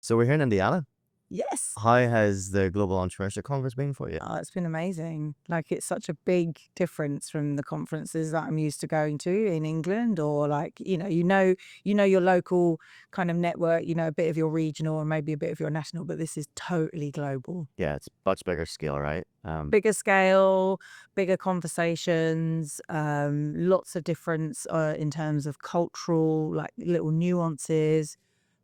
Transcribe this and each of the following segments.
So we're here in Indiana. Yes. How has the Global Entrepreneurship Conference been for you? Oh, it's been amazing. Like, it's such a big difference from the conferences that I'm used to going to in England, or like, your local kind of network, a bit of your regional and maybe a bit of your national, but this is totally global. Yeah, it's much bigger scale, right? Bigger scale, bigger conversations, lots of difference in terms of cultural, like little nuances,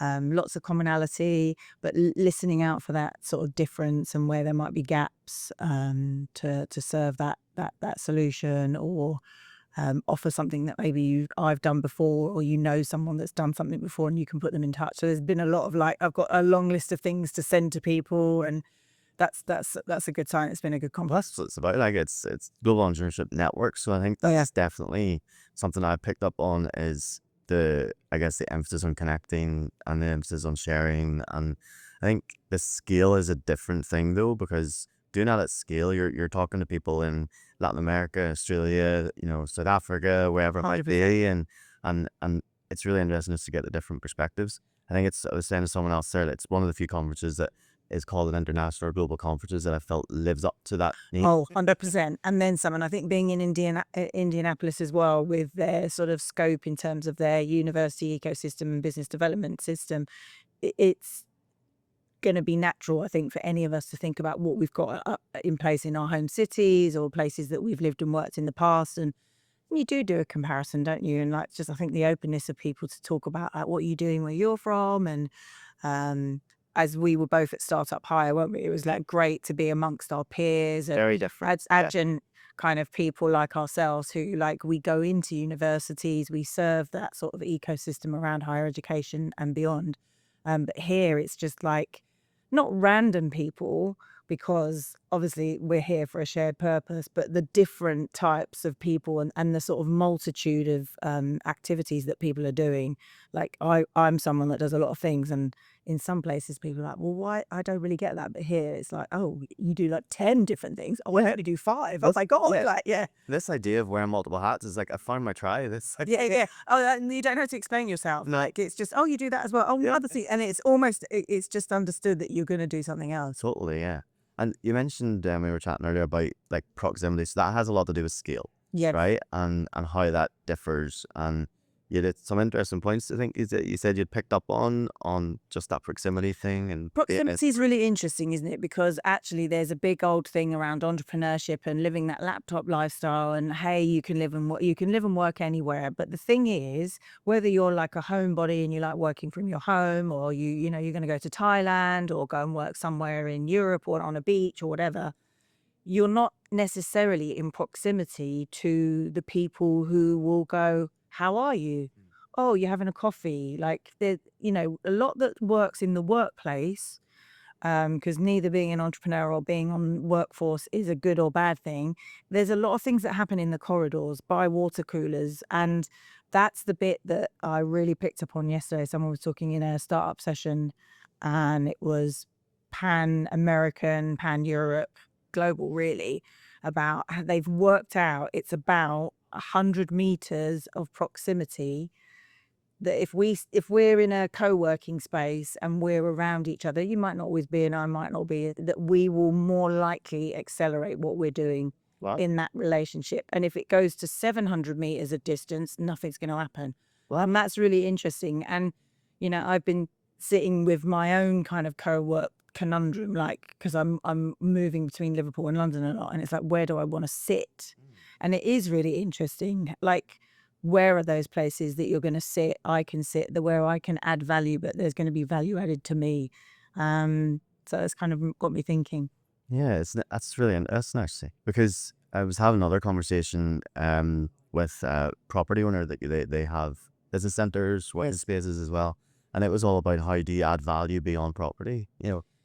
lots of commonality, but listening out for that sort of difference and where there might be gaps, to serve that solution, or offer something that maybe I've done before, or someone that's done something before and you can put them in touch. So there's been a lot of, like, I've got a long list of things to send to people, and that's a good sign. It's been a good Well, conference. that's what it's about. Like it's Global Entrepreneurship Network. So I think Oh yeah. that's definitely something I picked up on is I guess the emphasis on connecting and the emphasis on sharing. And I think the scale is a different thing though, because doing that at scale, you're talking to people in Latin America, Australia, South Africa, wherever it might 100%. be, and it's really interesting just to get the different perspectives. I was saying to someone else there that it's one of the few conferences that is called an international or global conferences that I felt lives up to that name. Oh, 100%. And then some. And I think being in Indianapolis as well, with their sort of scope in terms of their university ecosystem and business development system, it's going to be natural, I think, for any of us to think about what we've got in place in our home cities or places that we've lived and worked in the past. And you do a comparison, don't you? And like, just I think the openness of people to talk about like, what you're doing, where you're from, and um, as we were both at Startup Hire, weren't we? It was like great to be amongst our peers and Very different. Yeah. adjunct kind of people like ourselves who, like, we go into universities, we serve that sort of ecosystem around higher education and beyond. But here it's just like not random people, because obviously we're here for a shared purpose, but the different types of people, and the sort of multitude of activities that people are doing. Like, I'm someone that does a lot of things, and in some places people are like, well, why? I don't really get that. But here it's like, oh, you do like 10 different things. Oh, I only do 5. Oh That's, my God. yeah. Like, yeah. This idea of wearing multiple hats is like I found my tribe. It's like Yeah, yeah. Oh, and you don't have to explain yourself. no, Like, it's just, oh, you do that as well. Oh, yeah, other thing. And it's almost, it's just understood that you're going to do something else. totally, yeah. And you mentioned we were chatting earlier about like proximity, so that has a lot to do with scale, Yes. right? And how that differs. And you did some interesting points. I think is that you said you'd picked up on just that proximity thing and Proximity is really interesting, isn't it? Because actually there's a big old thing around entrepreneurship and living that laptop lifestyle, and hey, you can live and work anywhere. But the thing is, whether you're like a homebody and you like working from your home, or you're going to go to Thailand or go and work somewhere in Europe or on a beach or whatever, you're not necessarily in proximity to the people who will go, how are you? Oh, you're having a coffee. Like, a lot that works in the workplace, because neither being an entrepreneur or being on workforce is a good or bad thing. There's a lot of things that happen in the corridors, by water coolers. And that's the bit that I really picked up on yesterday. Someone was talking in a startup session, and it was pan-American, pan-Europe, global really, about how they've worked out it's about 100 meters of proximity, that if we're in a co-working space and we're around each other, you might not always be and I might not be, that we will more likely accelerate what we're doing well, in that relationship. And if it goes to 700 meters of distance, nothing's going to happen. Well, and that's really interesting. And I've been sitting with my own kind of co-work conundrum, like, because I'm moving between Liverpool and London a lot, and it's like, where do I want to sit? And it is really interesting, like, where are those places that you're going to sit, I can sit, where I can add value, but there's going to be value added to me. So it's kind of got me thinking. yeah, that's really interesting actually, because I was having another conversation with a property owner that they have business centers, working Yes. spaces as well, and it was all about how do you add value beyond property,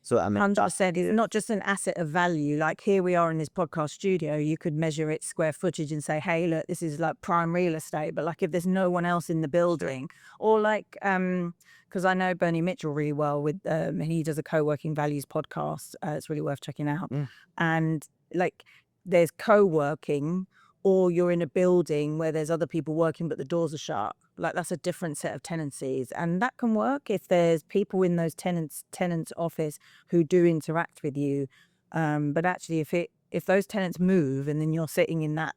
So I mean, 100%. It's not just an asset of value. Like, here we are in this podcast studio, you could measure its square footage and say, hey, look, this is like prime real estate. But like, if there's no one else in the building, or like, because I know Bernie Mitchell really well, with he does a co-working values podcast. It's really worth checking out. mm, And like, there's co-working, or you're in a building where there's other people working but the doors are shut. Like that's a different set of tenancies, and that can work if there's people in those tenants office who do interact with you. But actually, if those tenants move and then you're sitting in that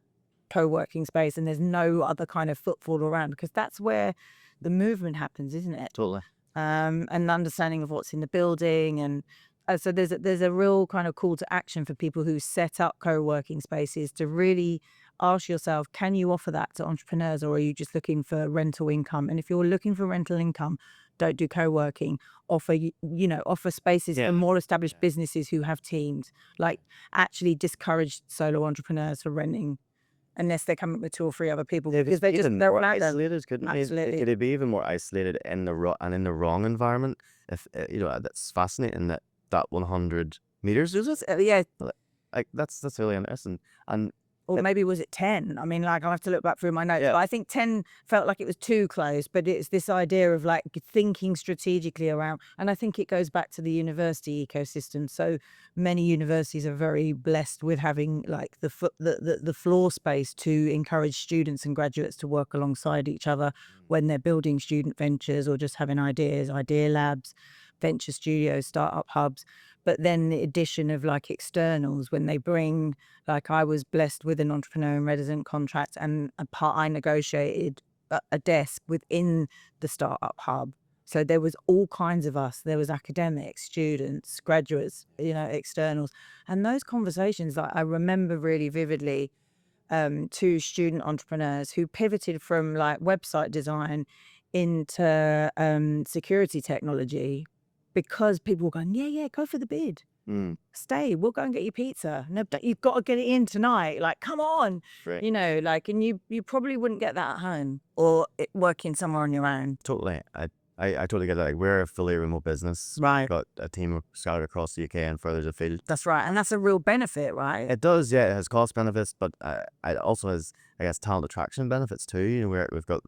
co-working space and there's no other kind of footfall around, because that's where the movement happens, isn't it? Totally. And understanding of what's in the building. And so there's a real kind of call to action for people who set up co-working spaces to really ask yourself, can you offer that to entrepreneurs, or are you just looking for rental income? And if you're looking for rental income, don't do co-working. Offer offer spaces Yeah. for more established businesses who have teams. Like, actually discourage solo entrepreneurs for renting unless they come up with 2 or 3 other people, They'd because be even they're more out there. isolated, couldn't they? Absolutely. Could it be even more isolated in the in the wrong environment? If that's fascinating that 100 meters is it? Yeah. Like that's really interesting. And Or it, maybe was it 10? I mean, like, I'll have to look back through my notes, yeah, but I think 10 felt like it was too close. But it's this idea of like thinking strategically around, and I think it goes back to the university ecosystem. So many universities are very blessed with having like the floor space to encourage students and graduates to work alongside each other when they're building student ventures or just having ideas, idea labs, venture studios, startup hubs. But then the addition of like externals when they bring, like, I was blessed with an entrepreneur in resident contract, and I negotiated a desk within the startup hub. So there was all kinds of us. There was academics, students, graduates, externals, and those conversations. Like, I remember really vividly, 2 student entrepreneurs who pivoted from like website design into security technology, because people were going, yeah, yeah, go for the bid. mm, Stay, we'll go and get you pizza. No, but you've got to get it in tonight. Like, come on. right. Like, and you probably wouldn't get that at home or working somewhere on your own. Totally. I totally get that. Like, we're a fully remote business. We've Right. got a team scattered across the UK and further afield. That's right. And that's a real benefit, right? It does, yeah. It has cost benefits, but it also has, I guess, talent attraction benefits too. We've got,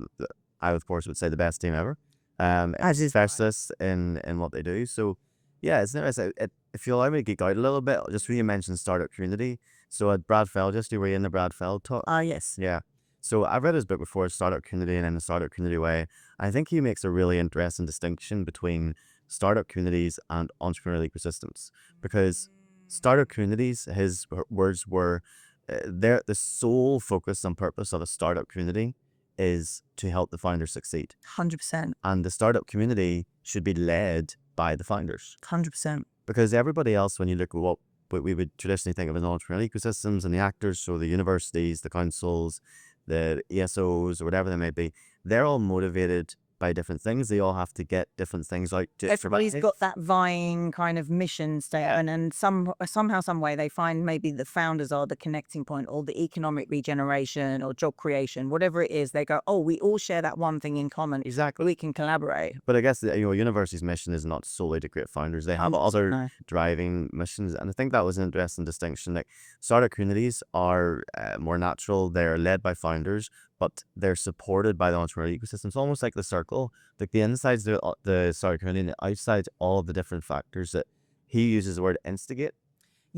I of course would say the best team ever. As is mine. Specialists in what they do. So, yeah, it's interesting. If you allow me to geek out a little bit, just when you mentioned startup community. So at Brad Feld, just were you in the Brad Feld talk? Ah, yes. Yeah. So I've read his book before, Startup Community, and in the Startup Community Way. I think he makes a really interesting distinction between startup communities and entrepreneurial ecosystems, because startup communities, his words were, the sole focus and purpose of a startup community is to help the founders succeed, 100%. and the startup community should be led by the founders, 100%. because everybody else, when you look at what we would traditionally think of as entrepreneurial ecosystems and the actors, so the universities, the councils, the ESOs, or whatever they may be, they're all motivated by different things. They all have to get different things out to Everybody's survive. got that vying kind of mission statement, and somehow, some way, they find maybe the founders are the connecting point, or the economic regeneration, or job creation, whatever it is. They go, oh, we all share that one thing in common. Exactly. We can collaborate. But I guess a university's mission is not solely to create founders. They have other No. driving missions, and I think that was an interesting distinction. Like, startup communities are more natural; they're led by founders, but they're supported by the entrepreneurial ecosystem. It's almost like the circle. Like, the inside's the startup community, and the outside's all of the different factors that he uses the word instigate.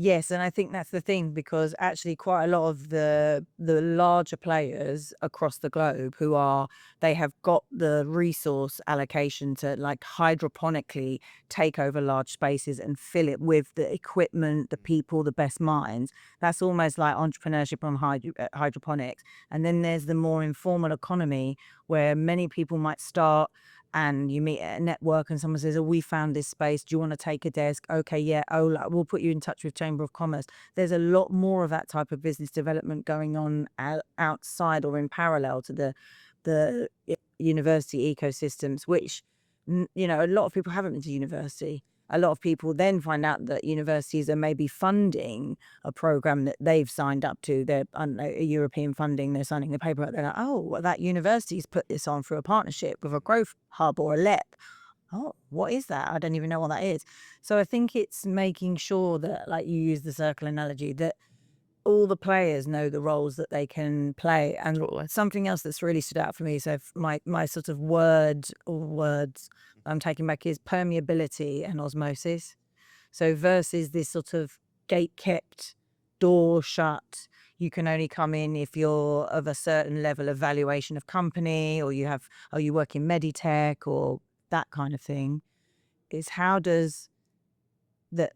Yes, and I think that's the thing, because actually quite a lot of the larger players across the globe they have got the resource allocation to like hydroponically take over large spaces and fill it with the equipment, the people, the best minds. That's almost like entrepreneurship on hydroponics. And then there's the more informal economy where many people might start, and you meet at a network and someone says, oh, we found this space. Do you want to take a desk? Okay, yeah. Oh, like, we'll put you in touch with Chamber of Commerce. There's a lot more of that type of business development going on outside or in parallel to the university ecosystems, which, a lot of people haven't been to university. A lot of people then find out that universities are maybe funding a program that they've signed up to. They're, I don't know, a European funding. They're signing the paper. They're like, oh, well, that university's put this on through a partnership with a growth hub or a LEP. Oh, what is that? I don't even know what that is. So I think it's making sure that, like you use the circle analogy, that all the players know the roles that they can play. And Totally. something else that's really stood out for me, so my sort of words I'm taking back, is permeability and osmosis. So versus this sort of gate kept, door shut, you can only come in if you're of a certain level of valuation of company, or you work in Meditech or that kind of thing. Is how does a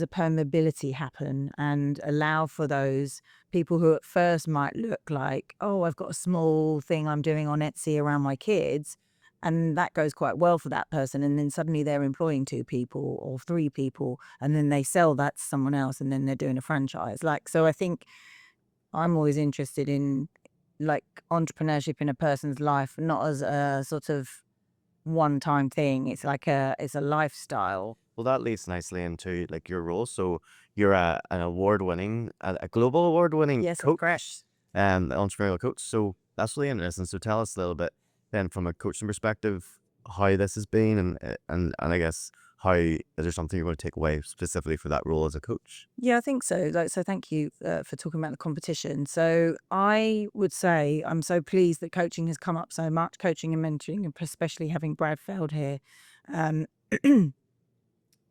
permeability happen and allow for those people who at first might look like, oh, I've got a small thing I'm doing on Etsy around my kids. And that goes quite well for that person. And then suddenly they're employing 2 people or 3 people. And then they sell that to someone else and then they're doing a franchise. Like, so I think I'm always interested in like entrepreneurship in a person's life, not as a sort of one time thing. It's like it's a lifestyle. Well, that leads nicely into like your role. So you're an award-winning, a global award-winning Yes, correct. coach, entrepreneurial coach. So that's really interesting. So tell us a little bit then from a coaching perspective how this has been, and I guess how is there something you want to take away specifically for that role as a coach? Yeah, I think so. Like, so thank you for talking about the competition. So I would say I'm so pleased that coaching has come up so much, coaching and mentoring, and especially having Brad Feld here. Um,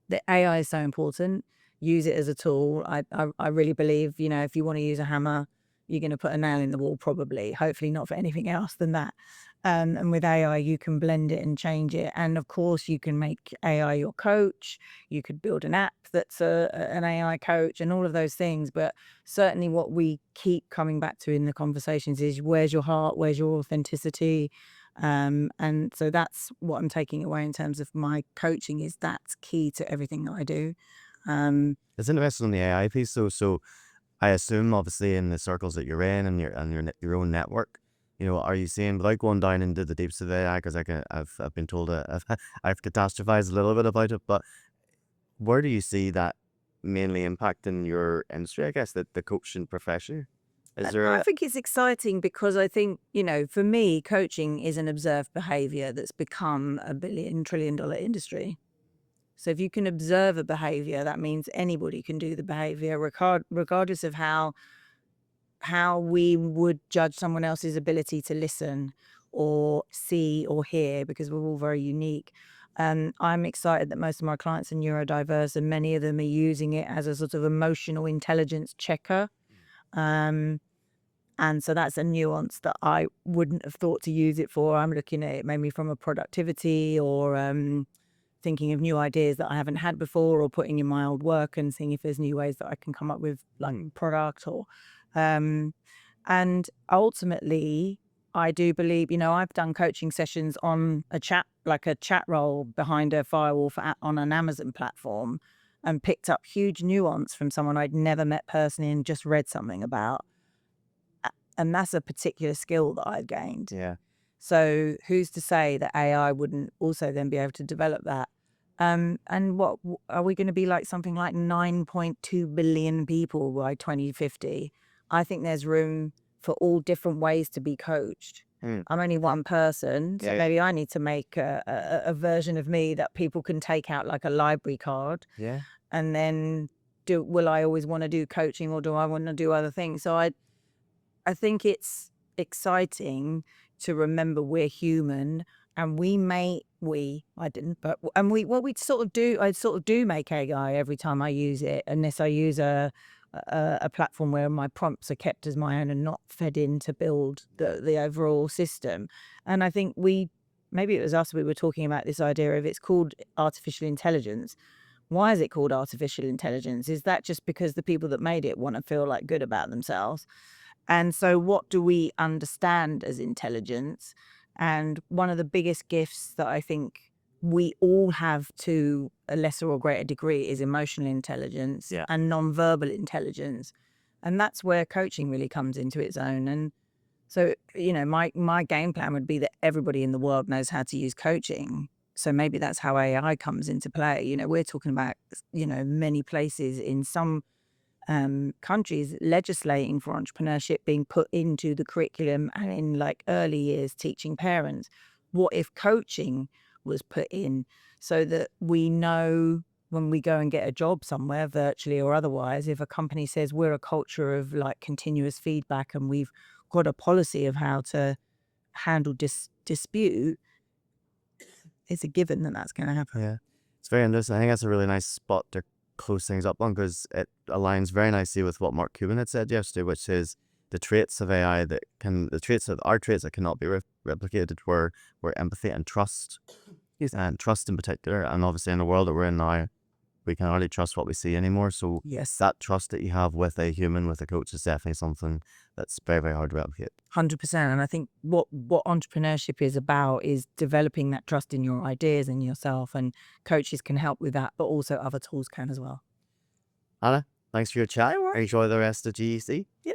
the AI is so important. Use it as a tool. I really believe, if you want to use a hammer, you're going to put a nail in the wall, probably. Hopefully, not for anything else than that. And with AI, you can blend it and change it. And of course, you can make AI your coach. You could build an app that's an AI coach and all of those things. But certainly, what we keep coming back to in the conversations is where's your heart? Where's your authenticity? And so that's what I'm taking away in terms of my coaching is that's key to everything that I do. Um, It's interesting on the AI piece. So I assume obviously in the circles that you're in and your own network, are you seeing without going down into the deeps of AI because I've been told I've catastrophized a little bit about it, but where do you see that mainly impacting your industry? I guess the coaching profession. Is and there I a think it's exciting because I think, for me, coaching is an observed behavior that's become a billion-trillion-dollar industry. So if you can observe a behavior, that means anybody can do the behavior, regardless of how we would judge someone else's ability to listen or see or hear, because we're all very unique. I'm excited that most of my clients are neurodiverse and many of them are using it as a sort of emotional intelligence checker. Um, and so that's a nuance that I wouldn't have thought to use it for. I'm looking at it maybe from a productivity or thinking of new ideas that I haven't had before or putting in my old work and seeing if there's new ways that I can come up with like product or um and ultimately I do believe, I've done coaching sessions on a chat like a chat role behind a firewall on an Amazon platform and picked up huge nuance from someone I'd never met personally and just read something about. And that's a particular skill that I've gained. yeah So who's to say that AI wouldn't also then be able to develop that? And are we going to be like something like 9.2 billion people by 2050? I think there's room for all different ways to be coached. mm, I'm only one person, so yeah maybe I need to make a version of me that people can take out like a library card, yeah and then will I always want to do coaching or do I want to do other things? So I think it's exciting to remember we're human and I didn't, but and we sort of do, I sort of do make AI every time I use it, unless I use a platform where my prompts are kept as my own and not fed in to build the overall system. And I think maybe it was us, we were talking about this idea of it's called artificial intelligence. Why is it called artificial intelligence? Is that just because the people that made it want to feel like good about themselves? And so, what do we understand as intelligence? And one of the biggest gifts that I think we all have to a lesser or greater degree is emotional intelligence yeah and nonverbal intelligence. And that's where coaching really comes into its own. And so, my game plan would be that everybody in the world knows how to use coaching. So maybe that's how AI comes into play. We're talking about, many places in some countries legislating for entrepreneurship being put into the curriculum and in like early years teaching parents. What if coaching was put in so that we know when we go and get a job somewhere, virtually or otherwise, if a company says we're a culture of like continuous feedback and we've got a policy of how to handle dispute, it's a given that that's going to happen. yeah. It's very interesting. I think that's a really nice spot to close things up on because it aligns very nicely with what Mark Cuban had said yesterday, which is the traits of AI the traits of our traits that cannot be replicated were empathy and trust, Yes. and trust in particular. And obviously in the world that we're in now, we can hardly trust what we see anymore. So Yes. that trust that you have with a human, with a coach, is definitely something that's very, very hard to replicate. 100%. And I think what entrepreneurship is about is developing that trust in your ideas and yourself. And coaches can help with that, but also other tools can as well. Anna, thanks for your chat. No worries. Enjoy the rest of GEC. Yeah.